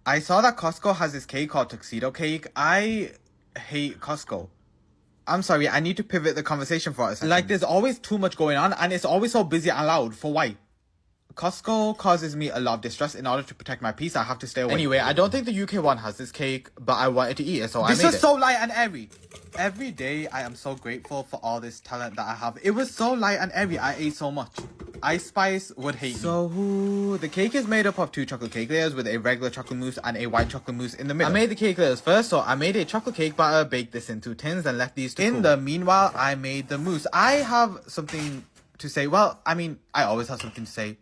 I saw that Costco has this cake called Tuxedo Cake. I hate Costco. I'm sorry, I need to pivot the conversation for a second. Like, there's always too much going on, and it's always so busy and loud. For why? Costco causes me a lot of distress. In order to protect my peace, I have to stay away. Anyway, I don't think the UK one has this cake, but I wanted to eat it, so I made it. This is so light and airy. Every day, I am so grateful for all this talent that I have. It was so light and airy, I ate so much. Ice Spice would hate me. So, the cake is made up of 2 chocolate cake layers with a regular chocolate mousse and a white chocolate mousse in the middle. I made the cake layers first, so I made a chocolate cake batter, baked this in 2 tins, and left these to cool. In the meanwhile, I made the mousse. I have something to say. Well, I mean, I always have something to say.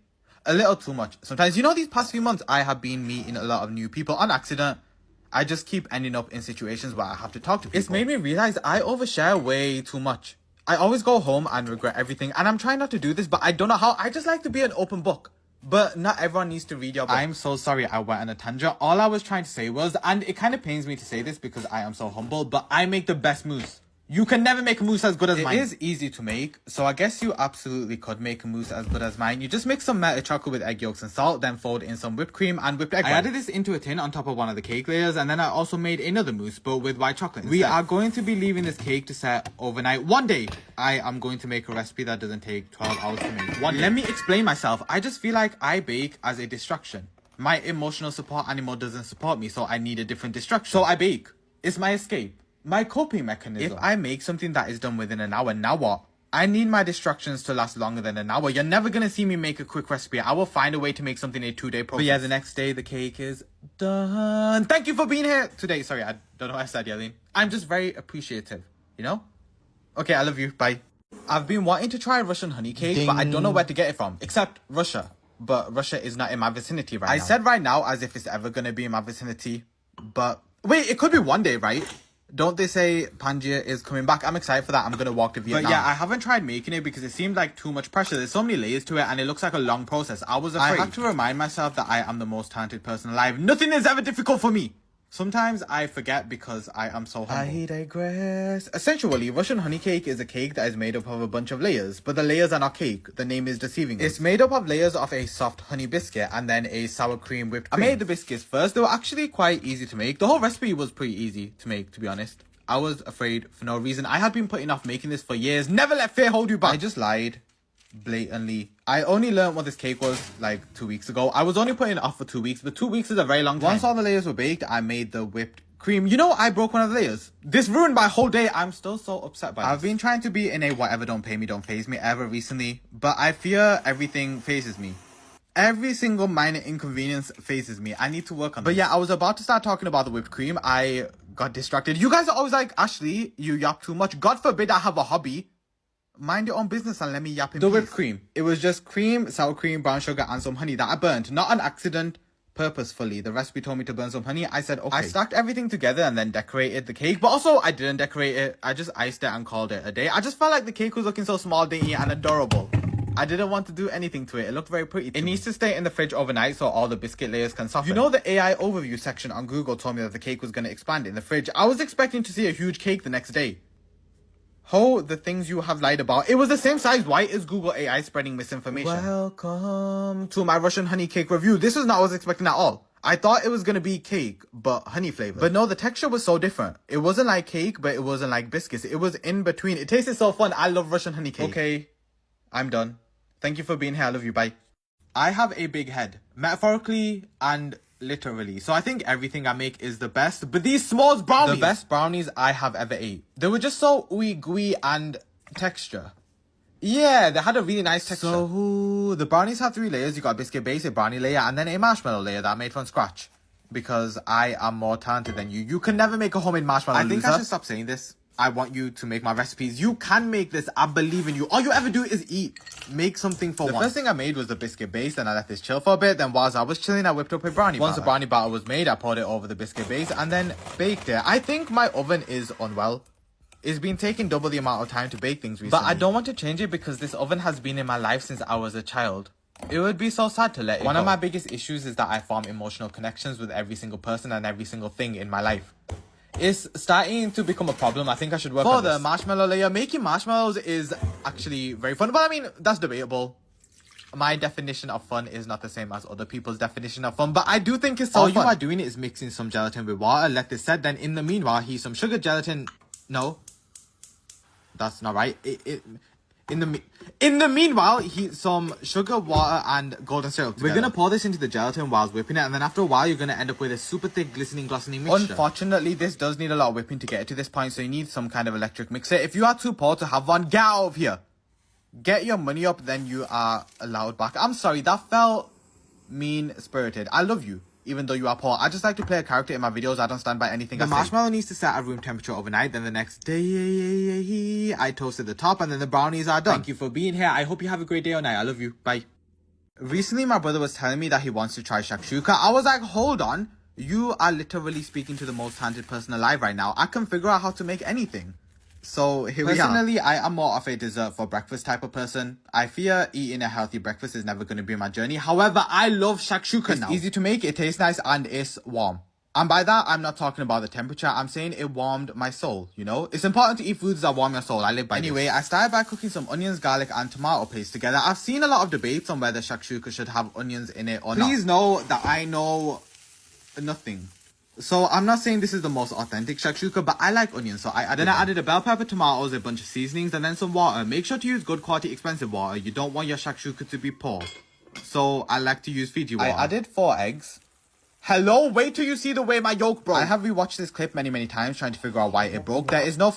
A little too much. Sometimes, you know, these past few months, I have been meeting a lot of new people on accident. I just keep ending up in situations where I have to talk to people. It's made me realize I overshare way too much. I always go home and regret everything, and I'm trying not to do this, but I don't know how. I just like to be an open book. But not everyone needs to read your book. I'm so sorry I went on a tangent. All I was trying to say was, and it kind of pains me to say this because I am so humble, but I make the best mousse. You can never make a mousse as good as mine. It is easy to make, so I guess you absolutely could make a mousse as good as mine. You just mix some melted chocolate with egg yolks and salt, then fold in some whipped cream and whipped egg white. I added this into a tin on top of one of the cake layers, and then I also made another mousse, but with white chocolate instead. We are going to be leaving this cake to set overnight. One day, I am going to make a recipe that doesn't take 12 hours to make. Let me explain myself. I just feel like I bake as a distraction. My emotional support animal doesn't support me, so I need a different distraction. So I bake. It's my escape. My coping mechanism. If I make something that is done within an hour, now what? I need my distractions to last longer than an hour. You're never going to see me make a quick recipe. I will find a way to make something a 2-day process. But yeah, the next day, the cake is done. Thank you for being here today. Sorry, I don't know what I said, Yelene. I'm just very appreciative, you know? Okay, I love you. Bye. I've been wanting to try Russian honey cake, but I don't know where to get it from. Except Russia. But Russia is not in my vicinity right now. I said right now as if it's ever going to be in my vicinity. But wait, it could be one day, right? Don't they say Pangaea is coming back? I'm excited for that. I'm going to walk to Vietnam. But yeah, I haven't tried making it because it seemed like too much pressure. There's so many layers to it and it looks like a long process. I was afraid. I have to remind myself that I am the most talented person alive. Nothing is ever difficult for me. Sometimes I forget because I am so humble. I digress. Essentially, Russian honey cake is a cake that is made up of a bunch of layers, but the layers are not cake. The name is deceiving us. It's made up of layers of a soft honey biscuit and then a sour cream whipped cream. I made the biscuits first. They were actually quite easy to make. The whole recipe was pretty easy to make, to be honest. I was afraid for no reason. I had been putting off making this for years. Never let fear hold you back. I just lied. Blatantly. I only learned what this cake was like 2 weeks ago. I was only putting it off for 2 weeks, but 2 weeks is a very long time. Once all the layers were baked, I made the whipped cream. You know, I broke one of the layers. This ruined my whole day. I'm still so upset by this. I've been trying to be in a whatever don't pay me, don't phase me ever recently, but I fear everything phases me. Every single minor inconvenience phases me. I need to work on this. But yeah, I was about to start talking about the whipped cream. I got distracted. You guys are always like, Ashley, you yap too much. God forbid I have a hobby. Mind your own business and let me yap in peace. The whipped cream. It was just cream, sour cream, brown sugar, and some honey that I burnt. Not an accident, purposefully. The recipe told me to burn some honey. I said, okay. I stacked everything together and then decorated the cake. But also, I didn't decorate it. I just iced it and called it a day. I just felt like the cake was looking so small, dainty, and adorable. I didn't want to do anything to it. It looked very pretty to me. It needs to stay in the fridge overnight so all the biscuit layers can soften. You know, the AI overview section on Google told me that the cake was going to expand in the fridge. I was expecting to see a huge cake the next day. Oh, the things you have lied about. It was the same size. Why is Google AI spreading misinformation? Welcome to my Russian honey cake review. This was not what I was expecting at all. I thought it was going to be cake, but honey flavored. But no, the texture was so different. It wasn't like cake, but it wasn't like biscuits. It was in between. It tasted so fun. I love Russian honey cake. Okay, I'm done. Thank you for being here. I love you. Bye. I have a big head, metaphorically and literally. So I think everything I make is the best. But these s'mores brownies, the best brownies I have ever ate. They were just so ooey gooey and texture. Yeah, they had a really nice texture. So the brownies have 3 layers. You got a biscuit base, a brownie layer, and then a marshmallow layer that I made from scratch. Because I am more talented than you. You can never make a homemade marshmallow. I think I should stop saying this. I want you to make my recipes. You can make this. I believe in you. All you ever do is eat. Make something for once. The first thing I made was the biscuit base, and I let this chill for a bit. Then whilst I was chilling, I whipped up a brownie batter. Once the brownie batter was made, I poured it over the biscuit base and then baked it. I think my oven is unwell. It's been taking double the amount of time to bake things recently. But I don't want to change it because this oven has been in my life since I was a child. It would be so sad to let it go. One of my biggest issues is that I form emotional connections with every single person and every single thing in my life. It's starting to become a problem. I think I should work on this. For the marshmallow layer, making marshmallows is actually very fun. But I mean, that's debatable. my definition of fun is not the same as other people's definition of fun, but I do think it's so fun. All you are doing is mixing some gelatin with water. Let this set. Then in the meanwhile, heat some sugar, gelatin. No, that's not right. In the meanwhile, heat some sugar, water, and golden syrup together. We're gonna pour this into the gelatin whilst whipping it, and then after a while, you're gonna end up with a super thick, glistening, glossy mixture. Unfortunately, this does need a lot of whipping to get it to this point, so you need some kind of electric mixer. If you are too poor to have one, get out of here. Get your money up, then you are allowed back. I'm sorry, that felt mean-spirited. I love you, even though you are poor. I just like to play a character in my videos. I don't stand by anything I say. The marshmallow needs to set at room temperature overnight. Then the next day, I toasted the top, and then the brownies are done. Thank you for being here. I hope you have a great day or night. I love you. Bye. Recently, my brother was telling me that he wants to try shakshuka. I was like, hold on. You are literally speaking to the most talented person alive right now. I can figure out how to make anything. So here we are. Personally, I am more of a dessert for breakfast type of person. I fear eating a healthy breakfast is never going to be my journey. However, I love shakshuka now. It's easy to make, it tastes nice, and it's warm. And by that, I'm not talking about the temperature. I'm saying it warmed my soul, you know? It's important to eat foods that warm your soul. I live by Anyway, I started by cooking some onions, garlic, and tomato paste together. I've seen a lot of debates on whether shakshuka should have onions in it or not. Please know that I know nothing. So I'm not saying this is the most authentic shakshuka, but I like onions, so I added a bell pepper, tomatoes, a bunch of seasonings, and then some water. Make sure to use good quality, expensive water. You don't want your shakshuka to be poor. So I like to use Fiji water. I added 4 eggs. Hello, wait till you see the way my yolk broke. I have rewatched this clip many times trying to figure out why it broke. There is no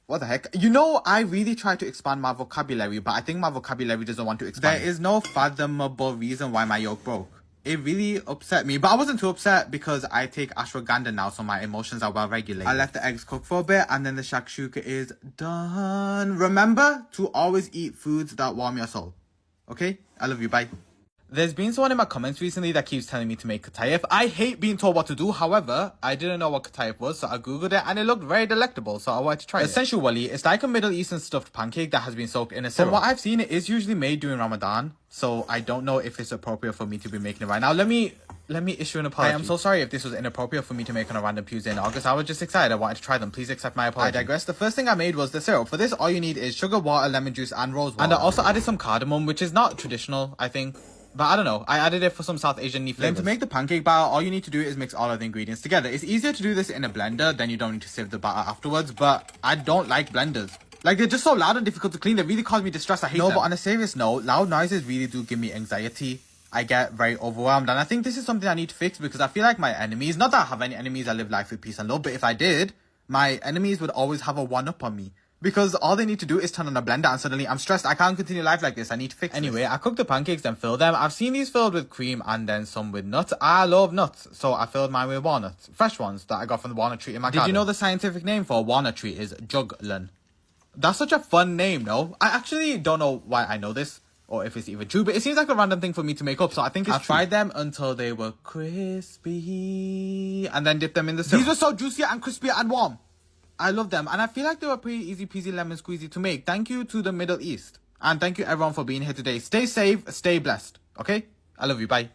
what the heck? You know, I really try to expand my vocabulary, but I think my vocabulary doesn't want to expand. There is no fathomable reason why my yolk broke. It really upset me, but I wasn't too upset because I take ashwagandha now, so my emotions are well regulated. I let the eggs cook for a bit, and then the shakshuka is done. Remember to always eat foods that warm your soul. Okay? I love you. Bye. There's been someone in my comments recently that keeps telling me to make katayef. I hate being told what to do. However, I didn't know what katayef was, so I googled it and it looked very delectable, so I wanted to try it. Essentially, it's like a Middle Eastern stuffed pancake that has been soaked in a syrup. From what I've seen, it is usually made during Ramadan, so I don't know if it's appropriate for me to be making it right now. Let me issue an apology. I am so sorry if this was inappropriate for me to make on a random Tuesday in August. I was just excited. I wanted to try them. Please accept my apology. I digress. The first thing I made was the syrup. For this, all you need is sugar, water, lemon juice, and rose water. And I also added some cardamom, which is not traditional, I think. But I don't know, I added it for some South Asian flavors. Then to make the pancake batter, all you need to do is mix all of the ingredients together. It's easier to do this in a blender, then you don't need to sieve the batter afterwards, but I don't like blenders. Like, they're just so loud and difficult to clean, they really cause me distress, I hate them. No, but on a serious note, loud noises really do give me anxiety. I get very overwhelmed, and I think this is something I need to fix because I feel like my enemies, not that I have any enemies, I live life with peace and love, but if I did, my enemies would always have a one-up on me. Because all they need to do is turn on a blender and suddenly I'm stressed. I can't continue life like this. I need to fix Anyway, I cooked the pancakes and filled them. I've seen these filled with cream and then some with nuts. I love nuts, so I filled mine with walnuts. Fresh ones that I got from the walnut tree in my garden. Did you know the scientific name for a walnut tree is juglun? That's such a fun name, no? I actually don't know why I know this or if it's even true, but it seems like a random thing for me to make up, so I think it's true. I fried them until they were crispy and then dipped them in the syrup. These were so juicy and crispy and warm. I love them, and I feel like they were pretty easy peasy lemon squeezy to make. Thank you to the Middle East. And thank you everyone for being here today. Stay safe, stay blessed. Okay? I love you. Bye.